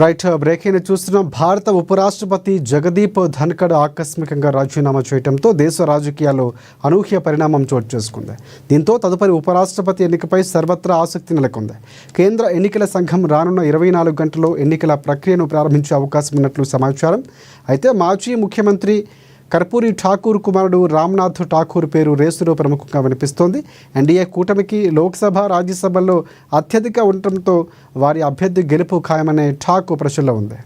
Right breaking చూస్తున్నాం. భారత ఉపరాష్ట్రపతి జగదీప్ ధన్కడ్ ఆకస్మికంగా రాజీనామా చేయడంతో దేశ రాజకీయాల్లో అనూహ్య పరిణామం చోటు చేసుకుంది. దీంతో తదుపరి ఉపరాష్ట్రపతి ఎన్నికపై సర్వత్రా ఆసక్తి నెలకొంది. కేంద్ర ఎన్నికల సంఘం రానున్న 24 గంటల్లో ఎన్నికల ప్రక్రియను ప్రారంభించే అవకాశం ఉన్నట్లు సమాచారం. అయితే మాజీ ముఖ్యమంత్రి కర్పూరి ఠాకూర్ కుమారుడు రామ్నాథ్ ఠాకూర్ పేరు రేసులో ప్రముఖంగా వినిపిస్తోంది. ఎన్డీఏ కూటమికి లోక్సభ, రాజ్యసభల్లో అత్యధిక ఉండటంతో వారి అభ్యర్థి గెలుపు ఖాయమనే ఠాక్ ప్రజల్లో ఉంది.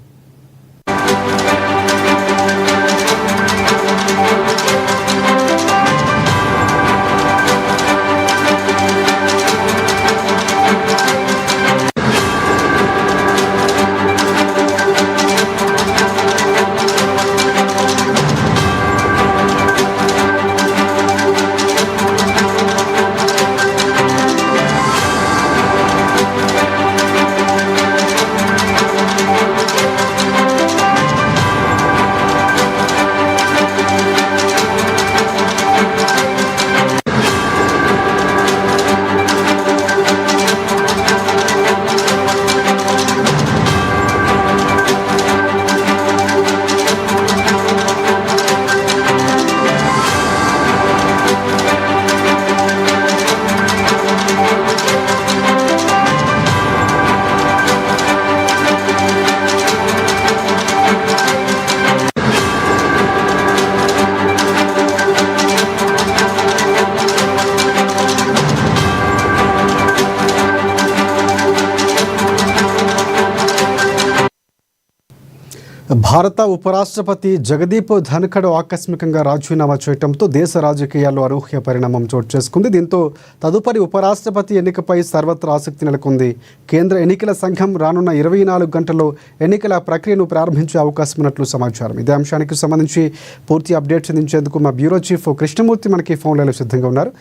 భారత ఉపరాష్ట్రపతి జగదీప్ ధన్కడ్ ఆకస్మికంగా రాజీనామా చేయడంతో దేశ రాజకీయాల్లో అనూహ్య పరిణామం చోటు చేసుకుంది. దీంతో తదుపరి ఉపరాష్ట్రపతి ఎన్నికపై సర్వత్రా ఆసక్తి నెలకొంది. కేంద్ర ఎన్నికల సంఘం రానున్న 24 గంటల్లో ఎన్నికల ప్రక్రియను ప్రారంభించే అవకాశం ఉన్నట్లు సమాచారం. ఇదే అంశానికి సంబంధించి పూర్తి అప్డేట్స్ అందించేందుకు మా బ్యూరో చీఫ్ కృష్ణమూర్తి మనకి ఫోన్ లైన్లో సిద్ధంగా ఉన్నారు.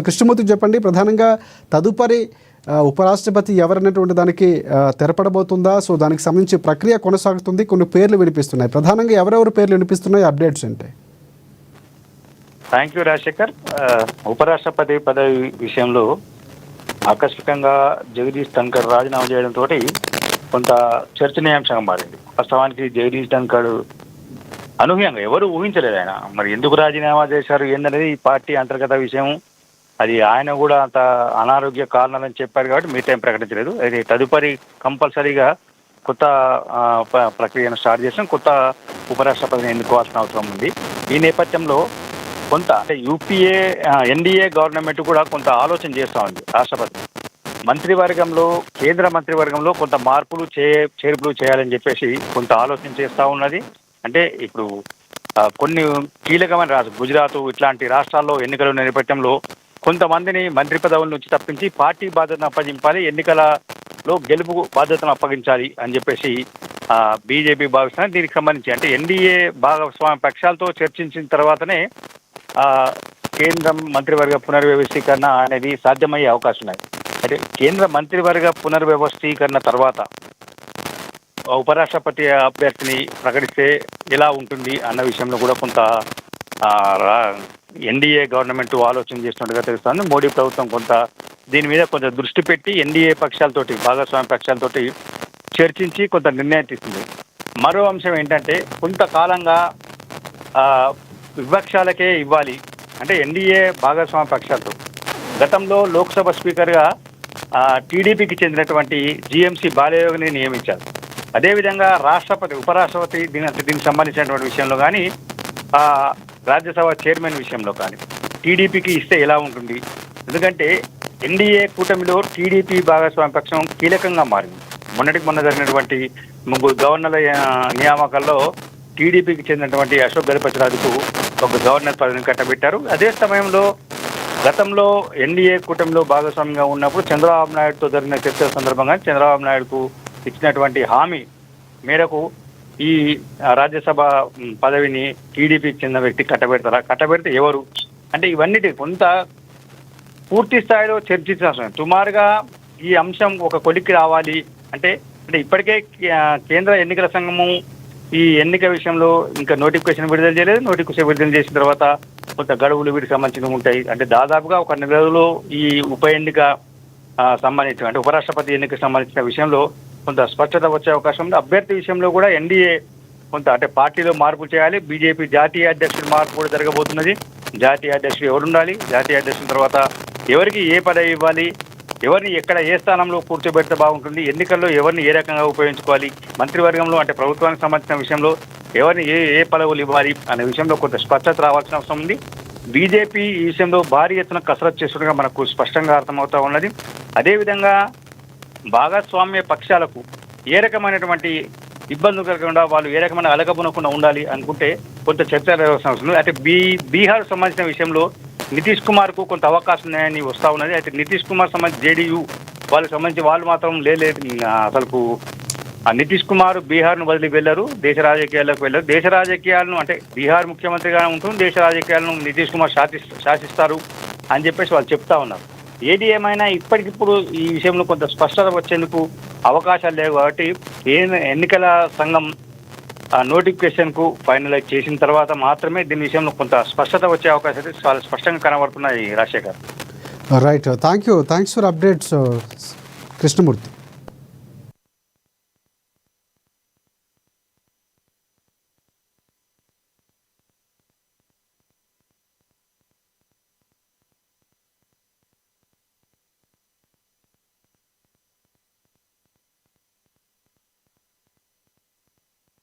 కృష్ణమూర్తి, చెప్పండి, ప్రధానంగా తదుపరి ఉపరాష్ట్రపతి ఎవరన్నటువంటి దానికి తెరపడబోతుందా? సో దానికి సంబంధించి ప్రక్రియ కొనసాగుతుంది, కొన్ని పేర్లు వినిపిస్తున్నాయి. ప్రధానంగా ఎవరెవరు పేర్లు వినిపిస్తున్నాయి, అప్డేట్స్ ఏంటి? Thank you Rajasekhar. ఉపరాష్ట్రపతి పదవి విషయంలో ఆకస్మికంగా జగదీష్ ధన్కడ్ రాజీనామా చేయడంతో కొంత చర్చనీయాంశంగా మారింది. వాస్తవానికి జగదీష్ ధన్కడ్ అనూహ్యంగా ఎవరు ఊహించలేదు. ఆయన మరి ఎందుకు రాజీనామా చేశారు ఏందనేది ఈ పార్టీ అంతర్గత విషయం. అది ఆయన కూడా అంత అనారోగ్య కారణాలని చెప్పారు కాబట్టి మీ టైం ప్రకటించలేదు. అది తదుపరి కంపల్సరీగా కొత్త ప్రక్రియను స్టార్ట్ చేసిన కొత్త ఉపరాష్ట్రపతిని ఎన్నుకోవాల్సిన అవసరం ఉంది. ఈ నేపథ్యంలో కొంత అంటే ఎన్డీఏ గవర్నమెంట్ కూడా కొంత ఆలోచన చేస్తూ ఉంది. రాష్ట్రపతి మంత్రివర్గంలో, కేంద్ర మంత్రివర్గంలో కొంత మార్పులు చేర్పులు చేయాలని చెప్పేసి కొంత ఆలోచన చేస్తూ ఉన్నది. అంటే ఇప్పుడు కొన్ని కీలకమైన గుజరాత్ ఇట్లాంటి రాష్ట్రాల్లో ఎన్నికల నేపథ్యంలో కొంతమందిని మంత్రి పదవుల నుంచి తప్పించి పార్టీ బాధ్యతను అప్పగించాలి, ఎన్నికలలో గెలుపు బాధ్యతను అప్పగించాలి అని చెప్పేసి బీజేపీ భావిస్తున్నారు. దీనికి సంబంధించి అంటే ఎన్డీఏ భాగస్వామ్య పక్షాలతో చర్చించిన తర్వాతనే కేంద్రం మంత్రివర్గ పునర్వ్యవస్థీకరణ అనేది సాధ్యమయ్యే అవకాశం ఉన్నాయి. అయితే కేంద్ర మంత్రివర్గ పునర్వ్యవస్థీకరణ తర్వాత ఉపరాష్ట్రపతి అభ్యర్థిని ప్రకటిస్తే ఎలా ఉంటుంది అన్న విషయంలో కూడా కొంత ఎన్డీఏ గవర్నమెంట్ ఆలోచన చేస్తున్నట్టుగా తెలుస్తుంది. మోడీ ప్రభుత్వం కొంత దీని మీద కొంత దృష్టి పెట్టి ఎన్డీఏ పక్షాలతోటి, భాగస్వామ్య పక్షాలతోటి చర్చించి కొంత నిర్ణయం తీసుకుంది. మరో అంశం ఏంటంటే కొంతకాలంగా విపక్షాలకే ఇవ్వాలి అంటే ఎన్డీఏ భాగస్వామ్య పక్షాలతో గతంలో లోక్సభ స్పీకర్గా టీడీపీకి చెందినటువంటి జీఎంసీ బాలయోగిని నియమించారు. అదేవిధంగా ఉపరాష్ట్రపతి దీనికి సంబంధించినటువంటి విషయంలో కానీ, రాజ్యసభ చైర్మన్ విషయంలో కానీ టీడీపీకి ఇస్తే ఎలా ఉంటుంది? ఎందుకంటే ఎన్డీఏ కూటమిలో టీడీపీ భాగస్వామ్య పక్షం కీలకంగా మారింది. మొన్న జరిగినటువంటి 3 గవర్నర్ల నియామకాల్లో టీడీపీకి చెందినటువంటి అశోక్ గజపతిరాజుకు ఒక గవర్నర్ పదవిని కట్టబెట్టారు. అదే సమయంలో గతంలో ఎన్డీఏ కూటమిలో భాగస్వామ్యంగా ఉన్నప్పుడు చంద్రబాబు నాయుడుతో జరిగిన చర్చల సందర్భంగా చంద్రబాబు నాయుడుకు ఇచ్చినటువంటి హామీ మేరకు ఈ రాజ్యసభ పదవిని టీడీపీకి చెందిన వ్యక్తి కట్టబెడతారా, కట్టబెడితే ఎవరు అంటే ఇవన్నిటి కొంత పూర్తి స్థాయిలో చర్చించాల్సిన సుమారుగా ఈ అంశం ఒక కొలిక్కి రావాలి. అంటే ఇప్పటికే కేంద్ర ఎన్నికల సంఘము ఈ ఎన్నిక విషయంలో ఇంకా నోటిఫికేషన్ విడుదల చేయలేదు. నోటిఫికేషన్ విడుదల చేసిన తర్వాత కొంత గడువులు వీటికి సంబంధించినవి ఉంటాయి. అంటే దాదాపుగా ఒక 1 నెలలో ఈ ఉప ఎన్నిక సంబంధించిన అంటే ఉపరాష్ట్రపతి ఎన్నికకు సంబంధించిన విషయంలో కొంత స్పష్టత వచ్చే అవకాశం ఉంది. అభ్యర్థి విషయంలో కూడా ఎన్డీఏ కొంత అంటే పార్టీలో మార్పులు చేయాలి. బీజేపీ జాతీయ అధ్యక్షుడి మార్పు కూడా జరగబోతున్నది. జాతీయ అధ్యక్షుడు ఎవరు ఉండాలి, జాతీయ అధ్యక్షుల తర్వాత ఎవరికి ఏ పదవి ఇవ్వాలి, ఎవరిని ఎక్కడ ఏ స్థానంలో కూర్చోబెడితే బాగుంటుంది, ఎన్నికల్లో ఎవరిని ఏ రకంగా ఉపయోగించుకోవాలి, మంత్రివర్గంలో అంటే ప్రభుత్వానికి సంబంధించిన విషయంలో ఎవరిని ఏ పదవులు ఇవ్వాలి అనే విషయంలో కొంత స్పష్టత రావాల్సిన అవసరం ఉంది. బీజేపీ ఈ విషయంలో భారీ ఎత్తున కసరత్తు చేస్తుండగా మనకు స్పష్టంగా అర్థమవుతా ఉన్నది. అదేవిధంగా భాగస్వామ్య పక్షాలకు ఏ రకమైనటువంటి ఇబ్బందులు కలగకుండా వాళ్ళు ఏ రకమైన అలగబునకుండా ఉండాలి అనుకుంటే కొంత చర్చ జరగాల్సిన అవసరం ఉంది. అయితే బీహార్ సంబంధించిన విషయంలో నితీష్ కుమార్కు కొంత అవకాశం ఉన్నాయని వస్తూ ఉన్నది. అయితే నితీష్ కుమార్ సంబంధించి జేడీయూ వాళ్ళకి సంబంధించి వాళ్ళు మాత్రం అసలు నితీష్ కుమార్ బీహార్ను వదిలి వెళ్ళారు, దేశ రాజకీయాల్లోకి వెళ్ళారు. దేశ రాజకీయాలను అంటే బీహార్ ముఖ్యమంత్రిగా ఉంటూ దేశ రాజకీయాలను నితీష్ కుమార్ శాసిస్తారు అని చెప్పేసి వాళ్ళు చెప్తా ఉన్నారు. ఏది ఏమైనా ఇప్పటికిప్పుడు ఈ విషయంలో కొంత స్పష్టత వచ్చేందుకు అవకాశాలు లేవు కాబట్టి ఎన్నికల సంఘం నోటిఫికేషన్కు ఫైనలైజ్ చేసిన తర్వాత మాత్రమే దీని విషయంలో కొంత స్పష్టత వచ్చే అవకాశాలు చాలా స్పష్టంగా కనబడుతున్నాయి. Rajasekhar right, thanks for updates Krishnamurthy.